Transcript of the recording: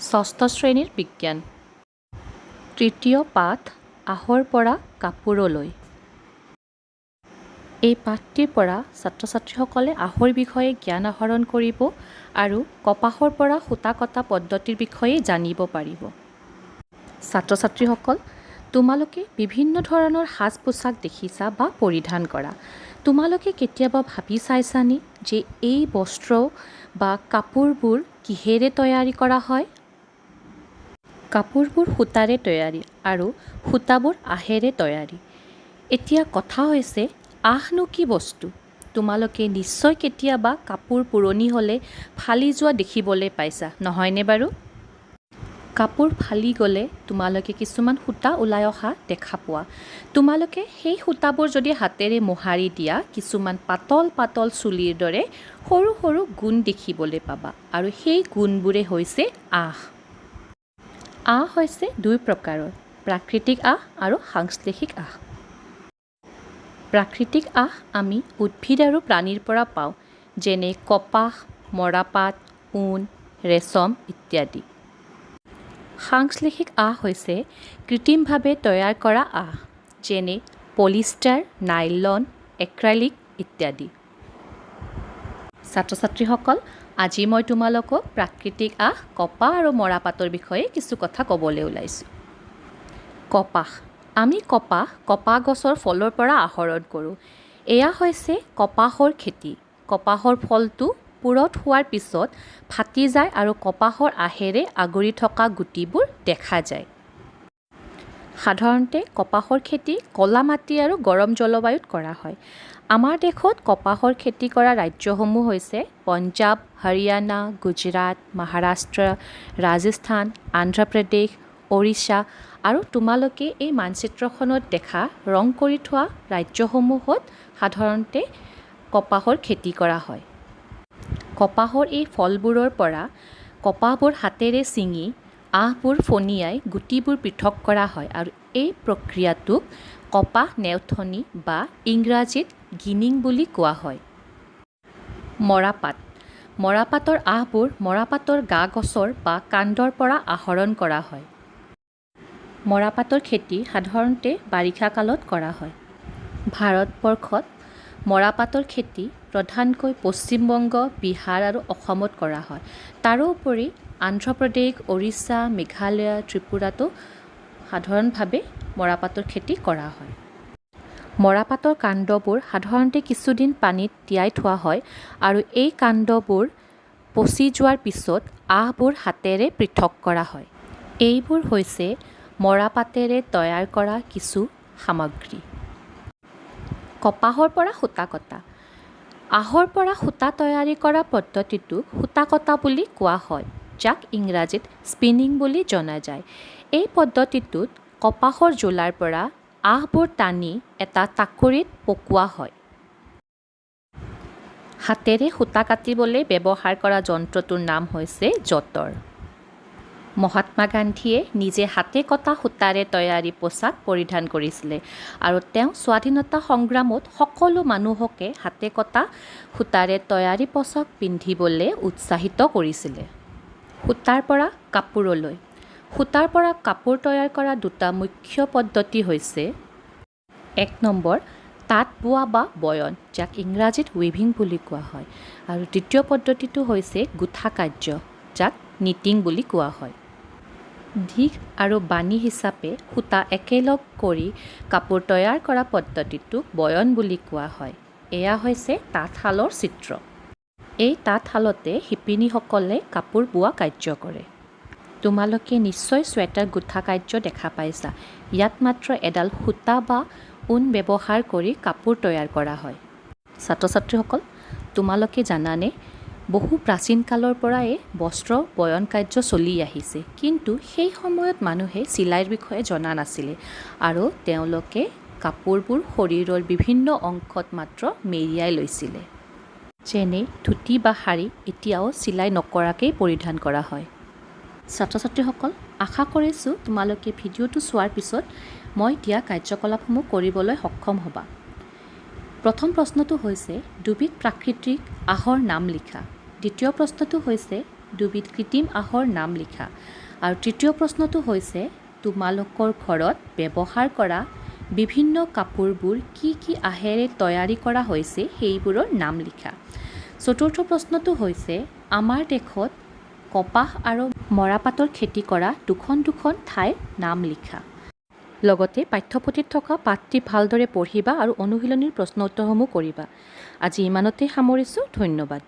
ষষ্ঠ শ্ৰেণীৰ বিজ্ঞান তৃতীয় পাঠ আহৰ পৰা কাপোৰলৈ। এই পাঠটিৰ পৰা ছাত্ৰ ছাত্ৰীসকলে আহৰ বিষয়ে জ্ঞান আহৰণ কৰিব আৰু কপাহৰ পৰা সূতা কটা পদ্ধতিৰ বিষয়ে জানিব পাৰিব। ছাত্ৰ ছাত্ৰীসকল, তোমালোকে বিভিন্ন ধৰণৰ সাজ পোছাক দেখিছা বা পৰিধান কৰা। তোমালোকে কেতিয়াবা ভাবি চাইছানে যে এই বস্ত্ৰ বা কাপোৰবোৰ কিহেৰে তৈয়াৰী কৰা হয়? কাপোৰবোৰ সূতাৰে তৈয়াৰী আৰু সূতাবোৰ আহেৰে তৈয়াৰী। এতিয়া কথা হৈছে, আহনো কি বস্তু? তোমালোকে নিশ্চয় কেতিয়াবা কাপোৰ পুৰণি হ'লে ফালি যোৱা দেখিবলৈ পাইছা, নহয়নে বাৰু? কাপোৰ ফালি গ'লে তোমালোকে কিছুমান সূতা ওলাই অহা দেখা পোৱা। তোমালোকে সেই সূতাবোৰ যদি হাতেৰে মোহাৰি দিয়া, কিছুমান পাতল পাতল চুলিৰ দৰে সৰু সৰু গুণ দেখিবলৈ পাবা আৰু সেই গুণবোৰে হৈছে আহ। আহ হৈছে দুই প্ৰকাৰৰ, প্ৰাকৃতিক আহ আৰু সাংশ্লেষিক আহ। প্ৰাকৃতিক আহ আমি উদ্ভিদ আৰু প্ৰাণীৰ পৰা পাওঁ, যেনে কপাহ, মৰাপাট, ঊণ, ৰেচম ইত্যাদি। সাংশ্লেষিক আহ হৈছে কৃত্ৰিমভাৱে তৈয়াৰ কৰা আহ, যেনে পলিষ্টাৰ, নাইলন, এক্ৰাইলিক ইত্যাদি। ছাত্ৰ ছাত্ৰীসকল, আজি মই তোমালোকক প্ৰাকৃতিক আহ, কপাহ আৰু মৰাপাটৰ বিষয়ে কিছু কথা ক'বলৈ ওলাইছোঁ। কপাহ। আমি কপাহ গছৰ ফলৰ পৰা আহৰণ কৰোঁ। এয়া হৈছে কপাহৰ খেতি। কপাহৰ ফলটো পুৰঠ হোৱাৰ পিছত ফাটি যায় আৰু কপাহৰ আহেৰে আগুৰি থকা গুটিবোৰ দেখা যায়। সাধাৰণতে কপাহৰ খেতি ক'লা মাটি আৰু গৰম জলবায়ুত কৰা হয়। আমাৰ দেশত কপাহৰ খেতি কৰা ৰাজ্যসমূহ হৈছে পঞ্জাৱ, হাৰিয়ানা, গুজৰাট, মহাৰাষ্ট্ৰ, ৰাজস্থান, অন্ধ্ৰপ্ৰদেশ, ওড়িশা আৰু তোমালোকে এই মানচিত্ৰখনত দেখা ৰং কৰি থোৱা ৰাজ্যসমূহত সাধাৰণতে কপাহৰ খেতি কৰা হয়। কপাহৰ এই ফলবোৰৰ পৰা কপাহবোৰ হাতেৰে ছিঙি আহবোৰ ফনিয়াই গুটিবোৰ পৃথক কৰা হয় আৰু এই প্ৰক্ৰিয়াটোক কপাহ নেওথনি বা ইংৰাজীত গিনিং বুলি কোৱা হয়। মৰাপাট। মৰাপাটৰ আহবোৰ মৰাপাটৰ গা গছৰ বা কাণ্ডৰ পৰা আহৰণ কৰা হয়। মৰাপাটৰ খেতি সাধাৰণতে বাৰিষা কালত কৰা হয়। ভাৰতবৰ্ষত মৰাপাটৰ খেতি প্ৰধানকৈ পশ্চিম বংগ, বিহাৰ আৰু অসমত কৰা হয়। তাৰোপৰি অন্ধ্ৰপ্ৰদেশ, ওড়িশা, মেঘালয়, ত্ৰিপুৰাতো সাধাৰণভাৱে মৰাপাটৰ খেতি কৰা হয়। মৰাপাটৰ কাণ্ডবোৰ সাধাৰণতে কিছুদিন পানীত তিয়াই থোৱা হয় আৰু এই কাণ্ডবোৰ পচি যোৱাৰ পিছত আহবোৰ হাতেৰে পৃথক কৰা হয়। এইবোৰ হৈছে মৰাপাটেৰে তৈয়াৰ কৰা কিছু সামগ্ৰী। কপাহৰ পৰা সূতা কটা। আহৰ পৰা সূতা তৈয়াৰী কৰা পদ্ধতিটোক সূতা কটা বুলি কোৱা হয়, যাক ইংৰাজীত স্পিনিং বুলি জনা যায়। এই পদ্ধতিটোত কপাহৰ জোলাৰ পৰা আহবোৰ টানি এটা টাকুৰিত পকোৱা হয়। হাতেৰে সূতা কাটিবলৈ ব্যৱহাৰ কৰা যন্ত্ৰটোৰ নাম হৈছে যঁতৰ। মহাত্মা গান্ধীয়ে নিজে হাতে কটা সূতাৰে তৈয়াৰী পোছাক পৰিধান কৰিছিলে আৰু তেওঁ স্বাধীনতা সংগ্ৰামত সকলো মানুহকে হাতে কটা সূতাৰে তৈয়াৰী পোছাক পিন্ধিবলৈ উৎসাহিত কৰিছিলে। সূতাৰ পৰা কাপোৰলৈ। সূতাৰ পৰা কাপোৰ তৈয়াৰ কৰা দুটা মুখ্য পদ্ধতি হৈছে ১ নম্বৰ, তাঁত বোৱা বা বয়ন, যাক ইংৰাজীত উইভিং বুলি কোৱা হয়, আৰু দ্বিতীয় পদ্ধতিটো হৈছে গোঁঠা কাৰ্য, যাক নিটিং বুলি কোৱা হয়। দীঘ আৰু বাণী হিচাপে সূতা একেলগ কৰি কাপোৰ তৈয়াৰ কৰা পদ্ধতিটোক বয়ন বুলি কোৱা হয়। এয়া হৈছে তাঁতশালৰ চিত্ৰ। এই তাঁতশালতে শিপিনীসকলে কাপোৰ বোৱা কাৰ্য কৰে। তোমালোকে নিশ্চয় চুৱেটাৰ গোঁঠা কাৰ্য দেখা পাইছা। ইয়াত মাত্ৰ এডাল সূতা বা ঊণ ব্যৱহাৰ কৰি কাপোৰ তৈয়াৰ কৰা হয়। ছাত্ৰ ছাত্ৰীসকল, তোমালোকে জানানে, বহু প্ৰাচীন কালৰ পৰাই বস্ত্ৰ বয়ন কাৰ্য চলি আহিছে, কিন্তু সেই সময়ত মানুহে চিলাইৰ বিষয়ে জনা নাছিলে আৰু তেওঁলোকে কাপোৰবোৰ শৰীৰৰ বিভিন্ন অংশত মাত্ৰ মেৰিয়াই লৈছিলে। যেনে ধুতি বা শাৰী এতিয়াও চিলাই নকৰাকৈ পৰিধান কৰা হয়। ছাত্ৰ ছাত্ৰীসকল, আশা কৰিছোঁ তোমালোকে ভিডিঅ'টো চোৱাৰ পিছত মই দিয়া কাৰ্যকলাপসমূহ কৰিবলৈ সক্ষম হ'বা। প্ৰথম প্ৰশ্নটো হৈছে দুবিধ প্ৰাকৃতিক আহৰ নাম লিখা। দ্বিতীয় প্ৰশ্নটো হৈছে দুবিধ কৃত্ৰিম আহৰ নাম লিখা। আৰু তৃতীয় প্ৰশ্নটো হৈছে তোমালোকৰ ঘৰত ব্যৱহাৰ কৰা বিভিন্ন কাপোৰবোৰ কি কি আহেৰে তৈয়াৰী কৰা হৈছে সেইবোৰৰ নাম লিখা। চতুৰ্থ প্ৰশ্নটো হৈছে আমাৰ দেশত কপাহ আৰু মৰাপাটৰ খেতি কৰা দুখন ঠাইৰ নাম লিখা। লগতে পাঠ্যপুথিত থকা পাঠটি ভালদৰে পঢ়িবা আৰু অনুশীলনীৰ প্ৰশ্ন উত্তৰসমূহ কৰিবা। আজি ইমানতে সামৰিছোঁ। ধন্যবাদ।